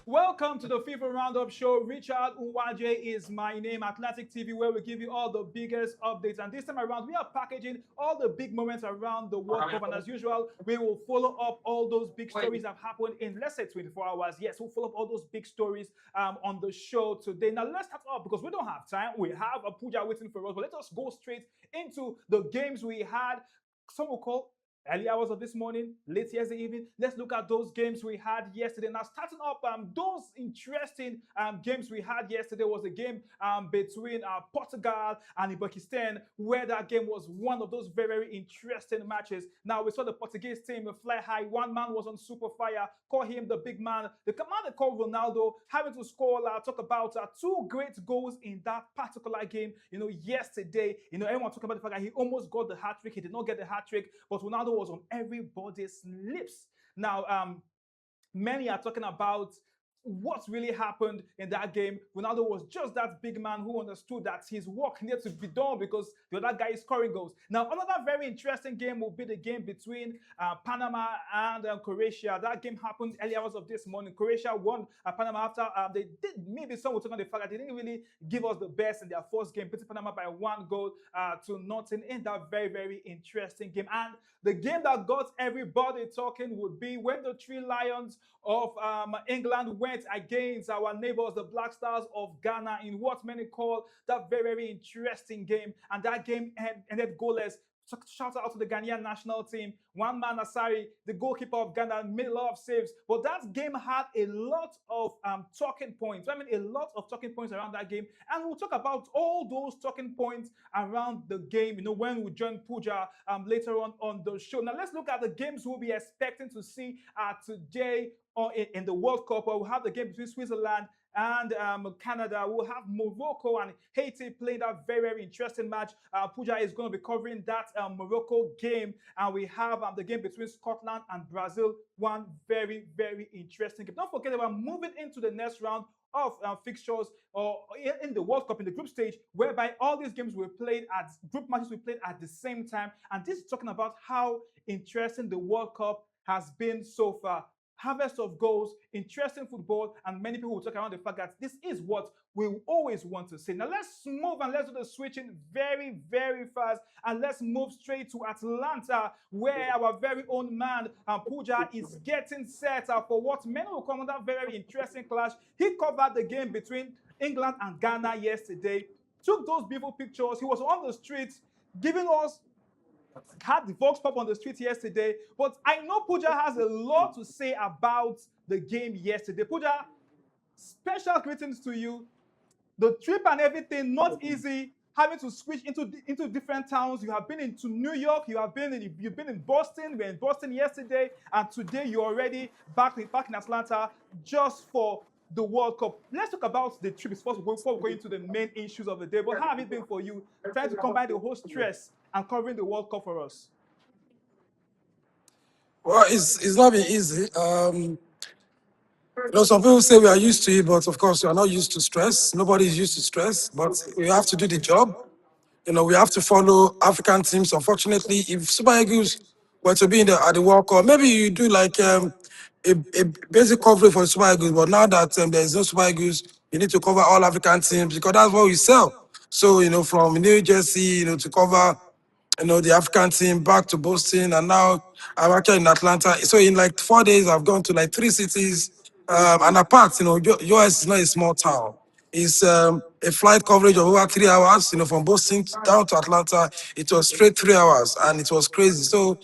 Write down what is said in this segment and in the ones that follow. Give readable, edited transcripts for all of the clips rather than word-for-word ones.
Welcome to the FIFA Roundup show. Richard Uwaje is my name, Atlantic TV, where we give you all the biggest updates. And this time around, we are packaging all the big moments around the World Cup. And as usual, we will follow up all those big stories that have happened in, let's say, 24 hours. Yes, we'll follow up all those big stories on the show today. Now, let's start off because we don't have time. We have a puja waiting for us. But let us go straight into the games we had. Some will call early hours of this morning, late yesterday evening. Let's look at those games we had yesterday. Now, starting up, those interesting games we had yesterday was a game between Portugal and Uzbekistan, where that game was one of those very, very interesting matches. Now, we saw the Portuguese team fly high. One man was on super fire. Call him the big man. The man they call Ronaldo, having to score, talk about two great goals in that particular game, yesterday. Everyone talking about the fact that he almost got the hat-trick. He did not get the hat-trick, but Ronaldo was on everybody's lips. Now, many are talking about what really happened in that game. Ronaldo was just that big man who understood that his work needed to be done because the other guy is scoring goals. Now, another very interesting game will be the game between Panama and Croatia. That game happened early hours of this morning. Croatia won Panama after they did, maybe some will talk on the fact that they didn't really give us the best in their first game, beating Panama by 1-0 in that very, very interesting game. And the game that got everybody talking would be when the Three Lions of England went against our neighbors, the Black Stars of Ghana, in what many call that very, very interesting game. And that game ended goalless. So shout out to the Ghanaian national team. One man, Asari, the goalkeeper of Ghana, made a lot of saves. But that game had a lot of talking points. A lot of talking points around that game. And we'll talk about all those talking points around the game, when we join Puja later on the show. Now, let's look at the games we'll be expecting to see today in the World Cup. We'll have the game between Switzerland and Canada. We'll have Morocco and Haiti playing that very, very interesting match. Puja is going to be covering that Morocco game. And we have the game between Scotland and Brazil. One very, very interesting game. Don't forget that we're moving into the next round of fixtures in the World Cup in the group stage, whereby all these games were played at group matches we played at the same time. And this is talking about how interesting the World Cup has been so far. Harvest of goals, interesting football, and many people will talk around the fact that this is what we always want to see. Now let's move and let's do the switching very, very fast, and let's move straight to Atlanta, where our very own man Puja is getting set for what many will call another very, very interesting clash. He covered the game between England and Ghana yesterday, took those beautiful pictures. He was on the streets giving us had the Vox Pop on the street yesterday, but I know Puja has a lot to say about the game yesterday. Puja, special greetings to you. The trip and everything, not easy. Having to switch into different towns. You have been into New York. You've been in Boston. We were in Boston yesterday, and today you're already back in Atlanta just for the World Cup. Let's talk about the trip before we go into the main issues of the day. But how have it been for you trying to combine the whole stress and covering the World Cup for us? Well, it's not been easy. Some people say we are used to it, but of course we are not used to stress. Nobody is used to stress, but we have to do the job. We have to follow African teams. Unfortunately, if Super Eagles were to be at the World Cup, maybe you do like a basic coverage for the Super Eagles. But now that there is no Super Eagles, you need to cover all African teams because that's what we sell. So from New Jersey, to cover the African team back to Boston, and now I'm actually in Atlanta. So in like 4 days, I've gone to like 3 cities. And apart, US is not a small town. It's a flight coverage of over 3 hours, from Boston down to Atlanta. It was straight 3 hours, and it was crazy. So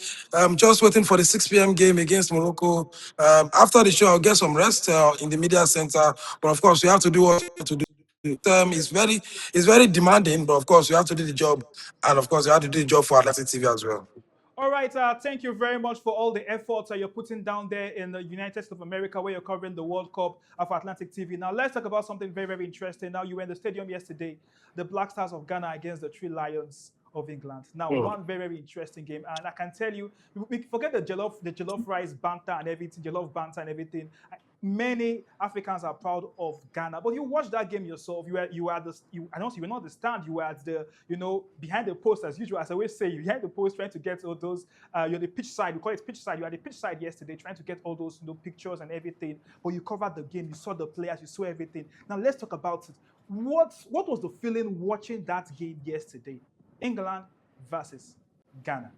just waiting for the 6 p.m. game against Morocco. After the show, I'll get some rest in the media center. But of course, we have to do what we have to do. It's very demanding, but of course, you have to do the job. And of course, you have to do the job for Atlantic TV as well. All right, thank you very much for all the efforts you're putting down there in the United States of America, where you're covering the World Cup of Atlantic TV. Now, let's talk about something very, very interesting. Now, you were in the stadium yesterday, the Black Stars of Ghana against the Three Lions of England. Now, Mm. one very, very interesting game, and I can tell you, we forget the jollof rice banter and everything, jollof banter and everything. Many Africans are proud of Ghana, but you watched that game yourself. You were at the you I don't you were not the stand. You were at the behind the post as usual. As I always say, you behind the post trying to get all those. You're the pitch side. We call it pitch side. You are the pitch side yesterday, trying to get all those pictures and everything. But you covered the game. You saw the players. You saw everything. Now let's talk about it. What was the feeling watching that game yesterday? England versus Ghana.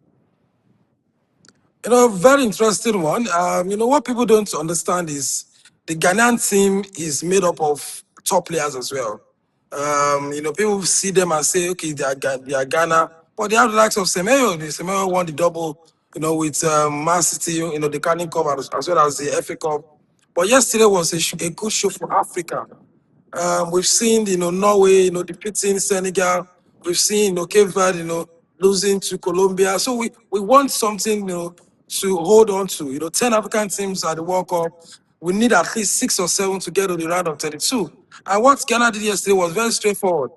Very interesting one. What people don't understand is the Ghanaian team is made up of top players as well. People see them and say, okay, they are Ghana, but they have the likes of Semedo. Semedo won the double, with Man City, the Carling Cup as well as the FA Cup. But yesterday was a good show for Africa. We've seen, Norway, defeating Senegal. We've seen, Cape Verde, losing to Colombia. So we want something, to hold on to. 10 African teams at the World Cup. We need at least 6 or 7 to get to the round of 32. And what Ghana did yesterday was very straightforward.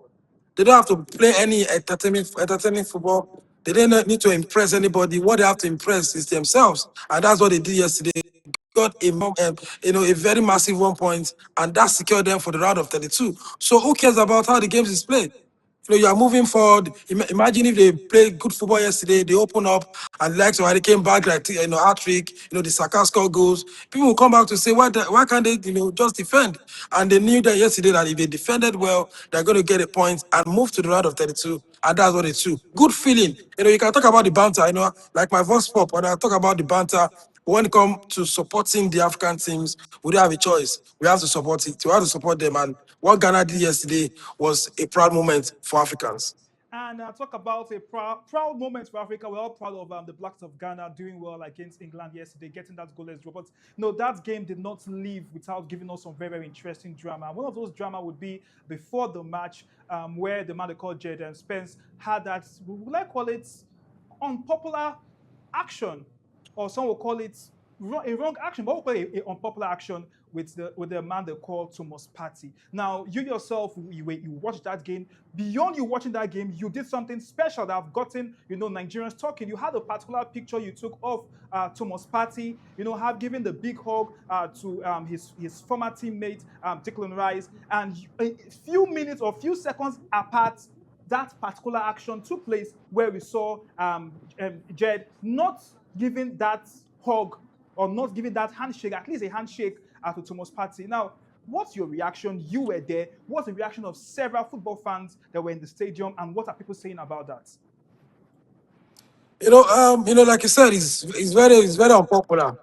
They don't have to play any entertaining football. They don't need to impress anybody. What they have to impress is themselves, and that's what they did yesterday. Got a very massive 1 point, and that secured them for the round of 32. So who cares about how the games is played? You are moving forward. Imagine if they played good football yesterday, they open up and the likes of Harry came back like hat trick, the Saka score goals. People will come back to say why can't they just defend? And they knew that yesterday that if they defended well, they're going to get a point and move to the round of 32. And that's what they do. Good feeling. You can talk about the banter. Like my voice pop when I talk about the banter. When it comes to supporting the African teams, we don't have a choice. We have to support it. We have to support them. And what Ghana did yesterday was a proud moment for Africans. And talk about a proud moment for Africa. We're all proud of the Blacks of Ghana doing well against England yesterday, getting that goalless draw. But no, that game did not leave without giving us some very, very interesting drama. One of those drama would be before the match, where the man they called Jaden Spence had that, would I call it, unpopular action, or some will call it a wrong action, but we'll call it a unpopular action with the man they call Thomas Partey. Now, you yourself, you watched that game. Beyond you watching that game, you did something special that have gotten Nigerians talking. You had a particular picture you took of Thomas Partey. Have given the big hug to his former teammate Declan Rice, and a few minutes or few seconds apart, that particular action took place where we saw Jed not giving that hug or not giving that handshake, at least a handshake to Thomas Partey. Now, what's your reaction? You were there. What's the reaction of several football fans that were in the stadium, and what are people saying about that? Like you said, it's very unpopular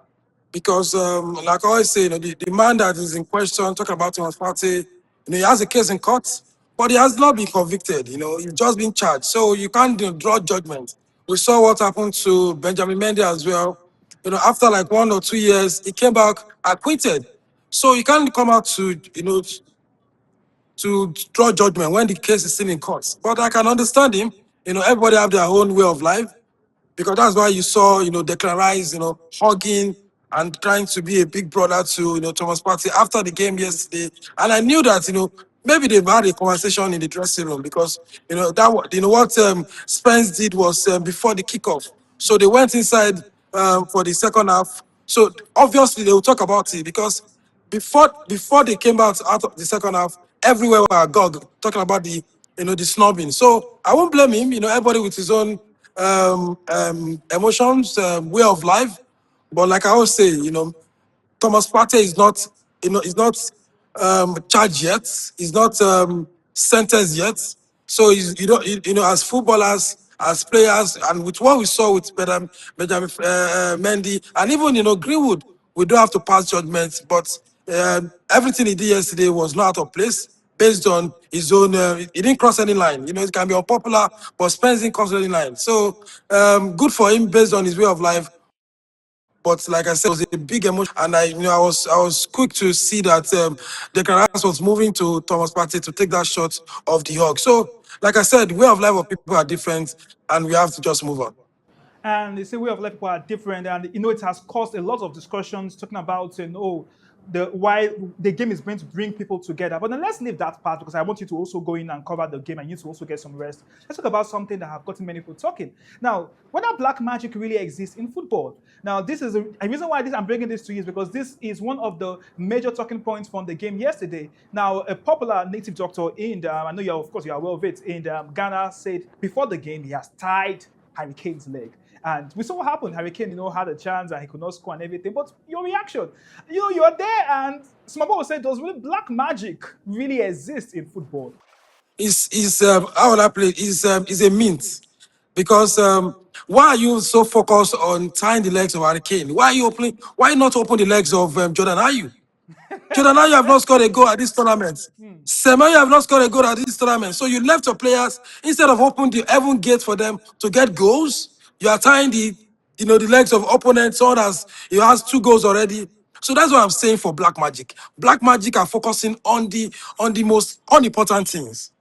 because, like I always say, the man that is in question, talking about Thomas Partey, he has a case in court, but he has not been convicted. He's just been charged, so you can't draw judgment. We saw what happened to Benjamin Mendy as well. After like 1 or 2 years, he came back acquitted. So you can't come out to draw judgment when the case is still in court. But I can understand him. Everybody have their own way of life because that's why you saw, Declan Rice, hugging and trying to be a big brother to, Thomas Partey after the game yesterday. And I knew that, maybe they've had a conversation in the dressing room because, what Spence did was before the kickoff. So they went inside for the second half. So obviously they will talk about it because before they came out of the second half, everywhere were agog talking about the snubbing. So I won't blame him. Everybody with his own emotions, way of life. But like I always say, Thomas Partey is not charged yet. He's not sentenced yet. So he's, as footballers, as players, and with what we saw with Benjamin Mendy, and even Greenwood, we don't have to pass judgment. But everything he did yesterday was not out of place. Based on his own, he didn't cross any line. It can be unpopular, but Spence didn't cross any line. So good for him based on his way of life. But like I said, it was a big emotion, and I was quick to see that Declan Rice was moving to Thomas Partey to take that shot of the hug. So, like I said, the way of life of people are different, and we have to just move on. And they say way of life people are different, and it has caused a lot of discussions talking about the why the game is going to bring people together. But then let's leave that part because I want you to also go in and cover the game and you to also get some rest. Let's talk about something that have gotten many people talking. Now, whether black magic really exists in football. Now, this is a reason why I'm bringing this to you is because this is one of the major talking points from the game yesterday. Now, a popular native doctor in I know you're of course you are aware of it in Ghana said before the game he has tied Harry Kane's leg. And we saw what happened. Harry Kane, had a chance and he could not score and everything. But your reaction, you're there, and Smabo said, does really black magic really exist in football? Is how will I play it? Is a mint because why are you so focused on tying the legs of Harry Kane? Why are you opening? Why not open the legs of Jordan Ayew? Jordan Ayew have not scored a goal at this tournament. Semenyo have not scored a goal at this tournament. So you left your players instead of opening the heaven gate for them to get goals. You are tying the legs of opponents. Someone has 2 goals already. So that's what I'm saying for Black Magic. Black Magic are focusing on the most unimportant things.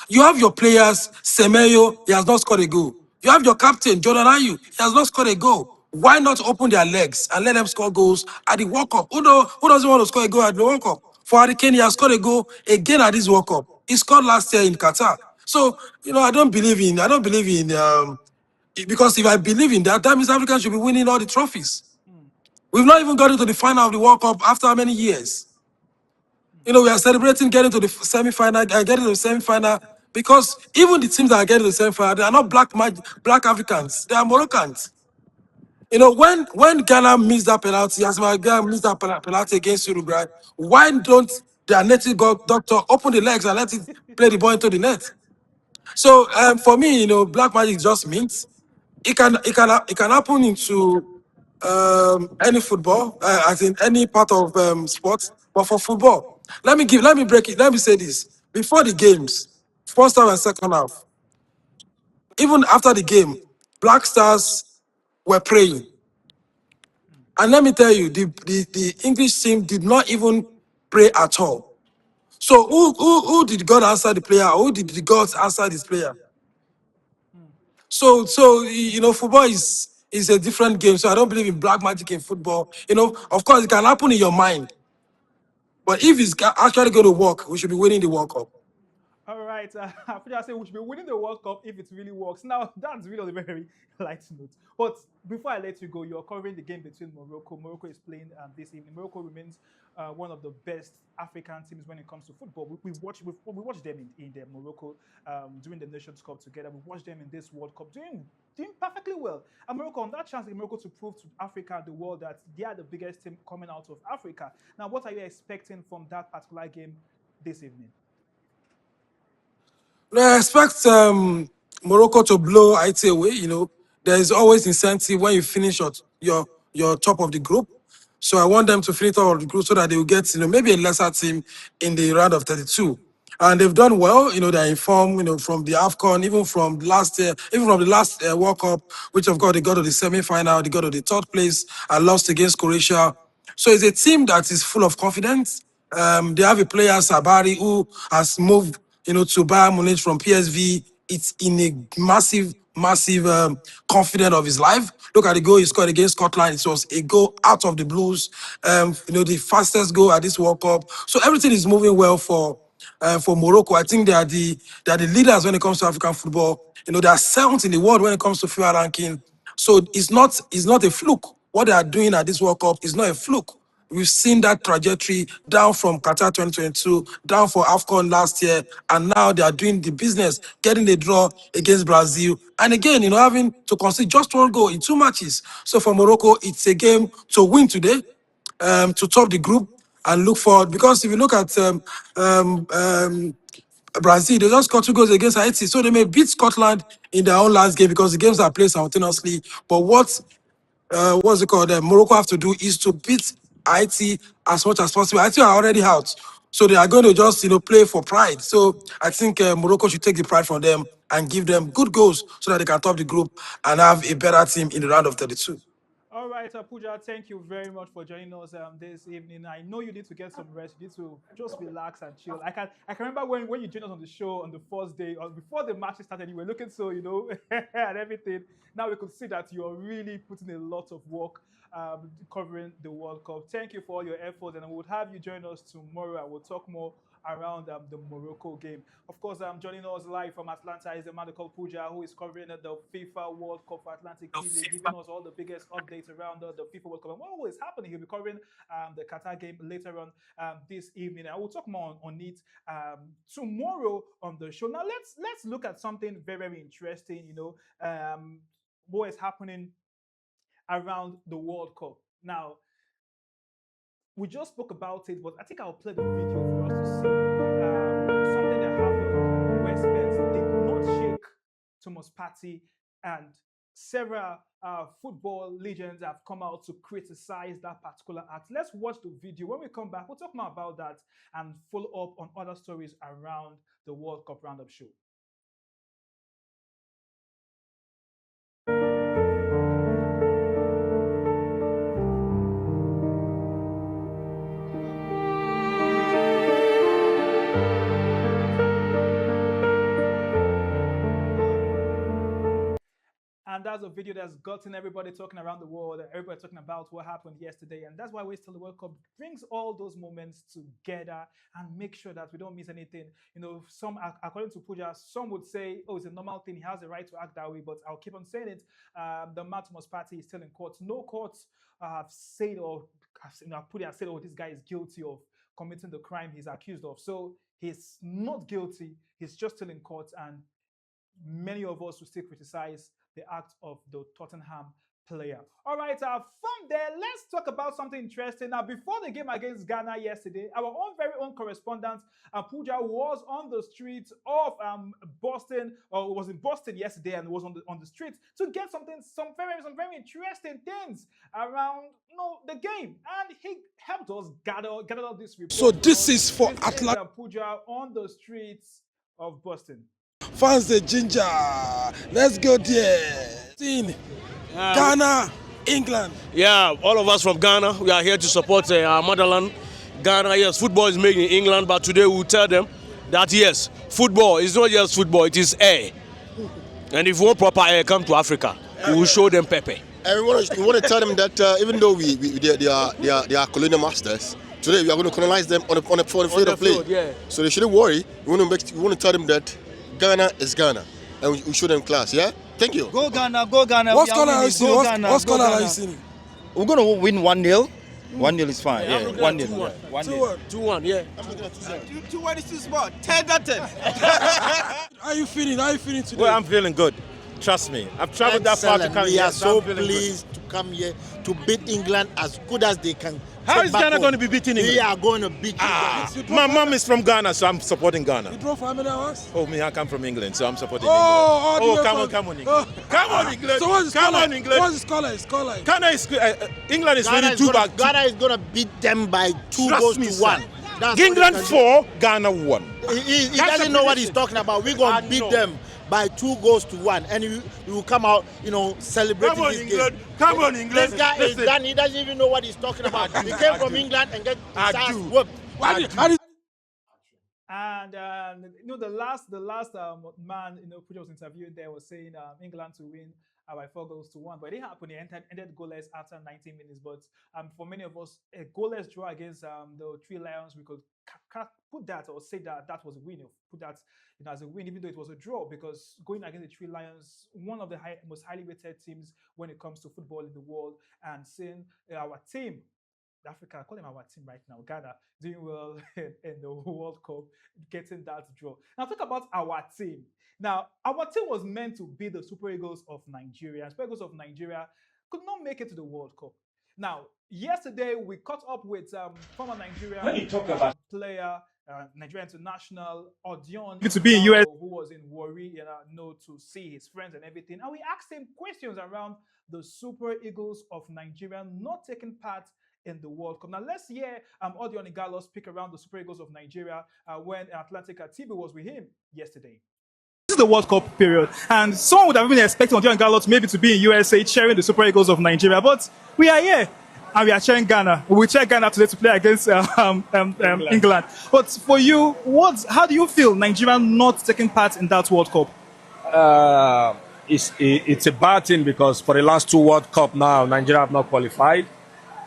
You have your players, Semeyo, he has not scored a goal. You have your captain, Jordan Ayew, he has not scored a goal. Why not open their legs and let them score goals at the World Cup? Who doesn't want to score a goal at the World Cup? For Harry Kane, he has scored a goal again at this World Cup. He scored last year in Qatar. So, I don't believe in because if I believe in that, that means Africans should be winning all the trophies. We've not even gotten to the final of the World Cup after how many years? We are celebrating getting to the semi-final, getting to the semi-final, because even the teams that are getting to the semi-final, they are not black Africans, they are Moroccans. When Ghana missed that penalty, as my Ghana missed that penalty against Uruguay, why don't their native doctor open the legs and let it play the ball into the net? So for me, black magic just means it can happen into any football, as in any part of sports. But for football, let me break it. Let me say this: before the games, first half and second half, even after the game, Black Stars were praying. And let me tell you, the English team did not even pray at all. So who did God answer the player? Who did the gods answer this player? So football is a different game. So I don't believe in black magic in football. Of course, it can happen in your mind, but if it's actually going to work, we should be winning the World Cup. All right, I say we should be winning the World Cup if it really works. Now, that's really on a very light note. But before I let you go, you're covering the game between Morocco. Morocco is playing this evening. Morocco remains one of the best African teams when it comes to football. We watched them in the Morocco during the Nations Cup together. We watched them in this World Cup doing perfectly well. And Morocco, on that chance, Morocco to prove to Africa and the world that they are the biggest team coming out of Africa. Now, what are you expecting from that particular game this evening? I expect Morocco to blow IT away. There is always incentive when you finish your top of the group. So I want them to finish top of the group so that they will get maybe a lesser team in the round of 32. And they've done well. They're informed. From the Afcon, even from last year, even from the last World Cup, which of course they got to the semi-final, they got to the third place and lost against Croatia. So it's a team that is full of confidence. They have a player, Sabari, who has moved, to Bayern Munich from PSV. It's in a massive, massive confidence of his life. Look at the goal he scored against Scotland. It was a goal out of the blues. The fastest goal at this World Cup. So everything is moving well for Morocco. I think they are the leaders when it comes to African football. They are seventh in the world when it comes to FIFA ranking. So it's not a fluke. What they are doing at this World Cup is not a fluke. We've seen that trajectory down from Qatar 2022, down for AFCON last year, and now they are doing the business, getting the draw against Brazil. And again, having to concede just 1 goal in 2 matches. So for Morocco, it's a game to win today, to top the group and look forward. Because if you look at um, um, Brazil, they just got 2 goals against Haiti. So they may beat Scotland in their own last game because the games are played simultaneously. But what's it called? Morocco have to do is to beat Haiti as much as possible. Haiti are already out, so they are going to just play for pride. So I think Morocco should take the pride from them and give them good goals so that they can top the group and have a better team in the round of 32. All right, Pooja, thank you very much for joining us this evening. I know you need to get some rest. You need to just relax and chill. I can remember when you joined us on the show on the first day or before the match started, you were looking so, and everything. Now we could see that you're really putting a lot of work covering the World Cup. Thank you for all your efforts, and we'll have you join us tomorrow and we'll talk more around the Morocco game. Of course, joining us live from Atlanta is the man called Pooja, who is covering the FIFA World Cup for Atlantic TV, giving us all the biggest updates around the FIFA World Cup and what is happening. He'll be covering the Qatar game later on this evening. I will talk more on it tomorrow on the show. Now, let's look at something very, very interesting. What is happening around the World Cup now. We just spoke about it, but I think I'll play the video for us to see something that happened where Spence did not shake Thomas Partey, and several football legends have come out to criticize that particular act. Let's watch the video. When we come back, we'll talk more about that and follow up on other stories around the World Cup Roundup show. And that's a video that's gotten everybody talking around the world. Everybody talking about what happened yesterday. And that's why we still the World Cup brings all those moments together and make sure that we don't miss anything. Some, according to Pooja, some would say, oh, it's a normal thing. He has the right to act that way. But I'll keep on saying it. The Matmos party is still in court. No courts have said or Pooja said, oh, this guy is guilty of committing the crime he's accused of. So he's not guilty. He's just still in court. And many of us will still criticize the act of the Tottenham player. All right, from there, let's talk about something interesting. Now, before the game against Ghana yesterday, our own very own correspondent, Pooja, was on the streets of Boston, or was in Boston yesterday, and was on the streets to get some very interesting things around the game, and he helped us gather all this report. So this is for Atlanta. Pooja on the streets of Boston. Fans the ginger. Let's go there. Ghana, England. Yeah, all of us from Ghana, we are here to support our motherland. Ghana, yes, football is made in England, but today we will tell them that yes, football is not just football, it is air. And if you want proper air, come to Africa. We will show them pepper. And we want to tell them that even though they are colonial masters, today we are going to colonize them on the field of play. Yeah. So they shouldn't worry. We want to tell them that Ghana is Ghana, and we show them class. Yeah. Thank you. Go Ghana, go Ghana. What color are you seeing? What color are you seeing? We're gonna win 1-0. 1-0 is fine. Yeah, 1-0. 2-1, yeah. 2-1 is too small. 10-10. How are you feeling? Today? Well, I'm feeling good. Trust me. I've traveled that far to come We here. are so I'm feeling pleased to come here to beat England as good as they can. How is Ghana going to be beating England? We are going to beat My mom is from Ghana, so I'm supporting Ghana. You drove for how many hours? Oh, me, I come from England, so I'm supporting England. England. Come on, England. Come on, England. So what's come on, England. What's the score like? Ghana is England is Ghana really too bad. Ghana is going to beat them by 2 Trust goals me, to sir. 1. That's England 4, Ghana 1. He That's doesn't a know what he's prediction. talking about. We're going to beat them by 2 goals to 1, and we will come out, celebrating Come on, this England. game. Come on, England. This guy is Listen. done. He doesn't even know what he's talking about. He came from England and get his I ass do. whooped. And the last man Pooja was interviewing there was saying England to win by 4 goals to 1, but it didn't happen. It ended goalless after 19 minutes. But for many of us, a goalless draw against the Three Lions, we could put that or say that was a win. Put that as a win, even though it was a draw, because going against the Three Lions, one of the most highly rated teams when it comes to football in the world, and seeing our team. Africa, I call them our team right now, Ghana, doing well in the World Cup, getting that draw. Now, talk about our team. Now, our team was meant to be the Super Eagles of Nigeria. Super Eagles of Nigeria could not make it to the World Cup. Now, yesterday, we caught up with former Nigerian player, Nigerian international, Odion, Good to be in US. who was in Warri, to see his friends and everything. And we asked him questions around the Super Eagles of Nigeria not taking part in the World Cup. Now let's hear Odion Igalo speak around the Super Eagles of Nigeria when Atlantic TV was with him yesterday. This is the World Cup period, and someone would have been expecting Odion Galot maybe to be in USA cheering the Super Eagles of Nigeria, but we are here and we are cheering Ghana. We will check Ghana today to play against England. But for you, how do you feel Nigeria not taking part in that World Cup? It's a bad thing because for the last 2 World Cup now, Nigeria have not qualified.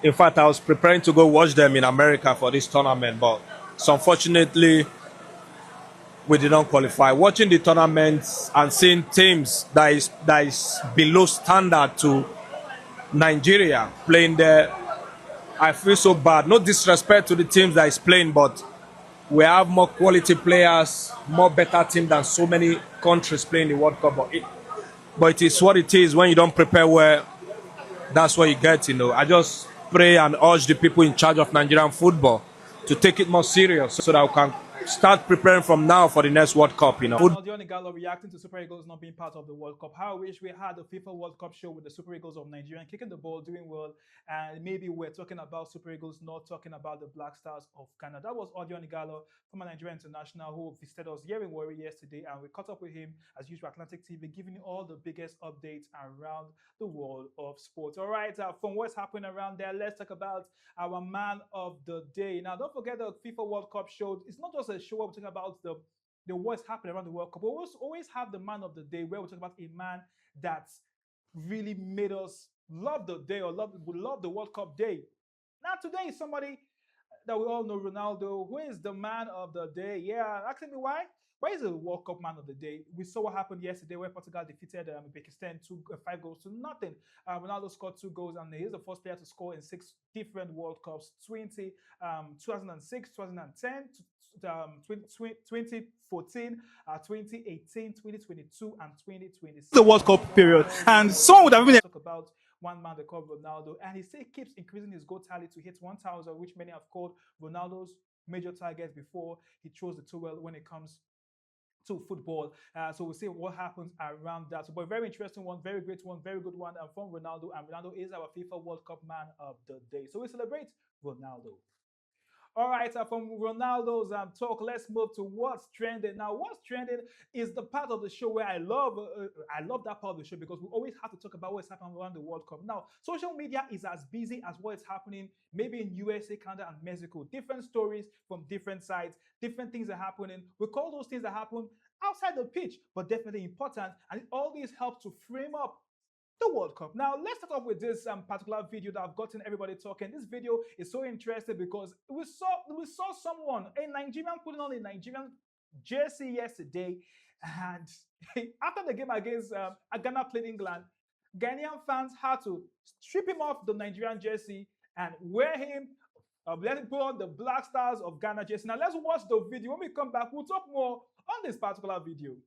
In fact, I was preparing to go watch them in America for this tournament, but unfortunately, we did not qualify. Watching the tournaments and seeing teams that is below standard to Nigeria playing there, I feel so bad. No disrespect to the teams that is playing, but we have more quality players, more better team than so many countries playing the World Cup. But it is what it is. When you don't prepare well, that's what you get, I just pray and urge the people in charge of Nigerian football to take it more serious so that we can start preparing from now for the next World Cup, Odion Gallo reacting to Super Eagles not being part of the World Cup. How I wish we had a FIFA World Cup show with the Super Eagles of Nigeria kicking the ball, doing well, and maybe we're talking about Super Eagles, not talking about the Black Stars of Ghana. That was Odion Gallo from a Nigerian international who visited us here in Warri yesterday, and we caught up with him as usual, Atlantic TV, giving you all the biggest updates around the world of sports. All right, from what's happening around there, let's talk about our man of the day. Now, don't forget the FIFA World Cup show. It's not just a show where we talk about the what's happening around the World Cup. We always have the man of the day where we talk about a man that's really made us love the day or love the World Cup day. Now, today is somebody that we all know, Ronaldo, who is the man of the day. Yeah, asking me why? Why is the World Cup man of the day? We saw what happened yesterday where Portugal defeated Uzbekistan 5 goals to nothing. Ronaldo scored 2 goals, and he's the first player to score in 6 different World Cups: 2006, 2010, 2014, 2018, 2022, and 2026. The World Cup period, and someone would have been talk about one man they call Ronaldo, and he still keeps increasing his goal tally to hit 1,000, which many have called Ronaldo's major target before he throws the towel when it comes to football. So we'll see what happens around that. So, but very interesting one, very great one, very good one from Ronaldo. And Ronaldo is our FIFA World Cup man of the day. So we celebrate Ronaldo. All right, from Ronaldo's talk, let's move to what's trending. Now, what's trending is the part of the show where I love that part of the show because we always have to talk about what's happening around the World Cup. Now, social media is as busy as what is happening maybe in USA, Canada, and Mexico. Different stories from different sides, different things are happening. We call those things that happen outside the pitch, but definitely important. And all these help to frame up the World Cup. Now, let's start off with this particular video that I've gotten everybody talking. This video is so interesting because we saw someone, a Nigerian, putting on a Nigerian jersey yesterday, and after the game against Ghana played England, Ghanaian fans had to strip him off the Nigerian jersey and wear him. Let him put on the Black Stars of Ghana jersey. Now, let's watch the video. When we come back, we'll talk more on this particular video.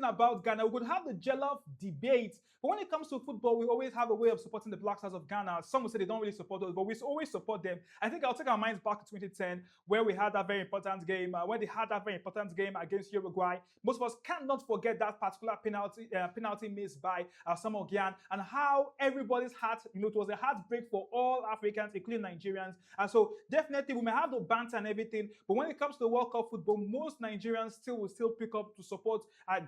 About Ghana, we could have the Jollof debate, but when it comes to football, we always have a way of supporting the Black Stars of Ghana. Some will say they don't really support us, but we always support them. I think I'll take our minds back to 2010, where we had that very important game, when they had that very important game against Uruguay. Most of us cannot forget that particular penalty missed by Samuel Gyan, and how everybody's heart, it was a heartbreak for all Africans, including Nigerians. And so definitely we may have the banter and everything, but when it comes to the World Cup football, most Nigerians will still pick up to support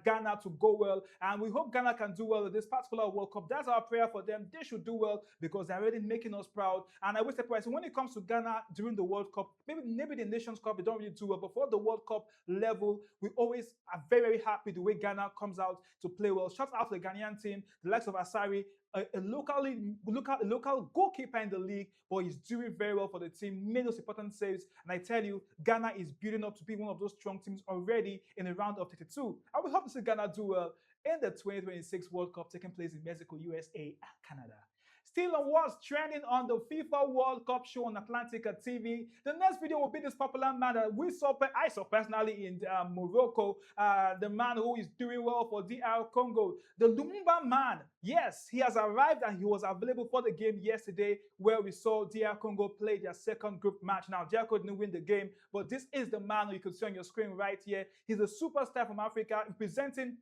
Ghana to go well, and we hope Ghana can do well in this particular World Cup. That's our prayer for them. They should do well because they're already making us proud. And I wish the price when it comes to Ghana during the World Cup, maybe the Nations Cup they don't really do well, but for the World Cup level, we always are very, very happy the way Ghana comes out to play well. Shout out to the Ghanaian team, the likes of Asari, a local goalkeeper in the league, but he's doing very well for the team, made those important saves. And I tell you, Ghana is building up to be one of those strong teams already in the round of 32. I would hope to see Ghana do well in the 2026 World Cup taking place in Mexico, USA, and Canada. Still on what's trending on the FIFA World Cup show on Atlantica TV. The next video will be this popular man that I saw personally in Morocco. The man who is doing well for DR Congo. The Lumumba man. Yes, he has arrived and he was available for the game yesterday where we saw DR Congo play their second group match. Now, DR Congo didn't win the game, but this is the man who you can see on your screen right here. He's a superstar from Africa representing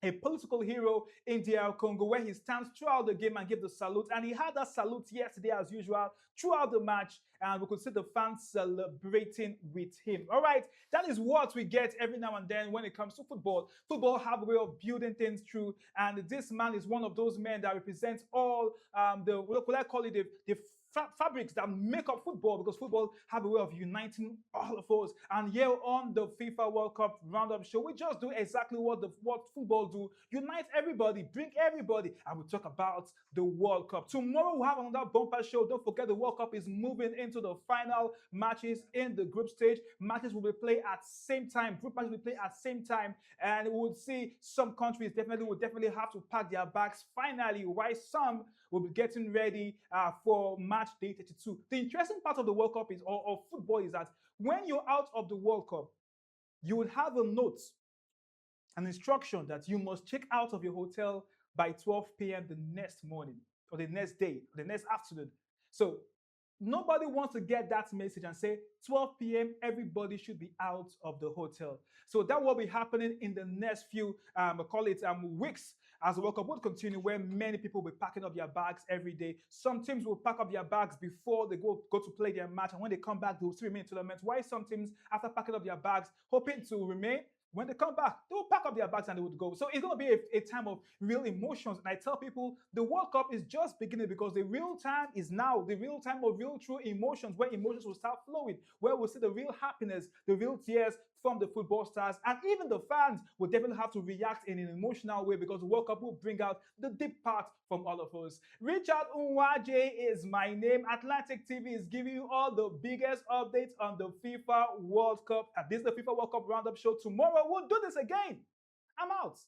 a political hero in DR Congo, where he stands throughout the game and gives the salute. And he had that salute yesterday as usual throughout the match, and we could see the fans celebrating with him. All right, that is what we get every now and then when it comes to football. Football have a way of building things through, and this man is one of those men that represents all what I call it, the fabrics that make up football, because football have a way of uniting all of us. And here on the FIFA World Cup Roundup show, we just do exactly what football do: unite everybody, bring everybody, and we talk about the World Cup. Tomorrow we'll have another bumper show. Don't forget, the World Cup is moving into the final matches in the group stage. Matches will be played at same time. Group matches will be played at same time, and we will see some countries will definitely have to pack their bags finally, while some will be getting ready for match day 32. The interesting part of the World Cup is, or football, is that when you're out of the World Cup, you will have a note, an instruction that you must check out of your hotel by 12 p.m. the next morning, or the next day, or the next afternoon. So nobody wants to get that message and say 12 p.m. everybody should be out of the hotel. So that will be happening in the next few weeks, as the World Cup will continue, where many people will be packing up their bags every day. Some teams will pack up their bags before they go to play their match, and when they come back, they will still remain in tournament. While some teams, after packing up their bags, hoping to remain, when they come back, they will pack up their bags and they would go. So it's going to be a time of real emotions. And I tell people, the World Cup is just beginning, because the real time is now, the real time of real true emotions, where emotions will start flowing, where we'll see the real happiness, the real tears from the football stars. And even the fans will definitely have to react in an emotional way, because the World Cup will bring out the deep part from all of us. Richard Unwaje is my name. Atlantic TV is giving you all the biggest updates on the FIFA World Cup. And this is the FIFA World Cup Roundup show. Tomorrow we'll do this again. I'm out.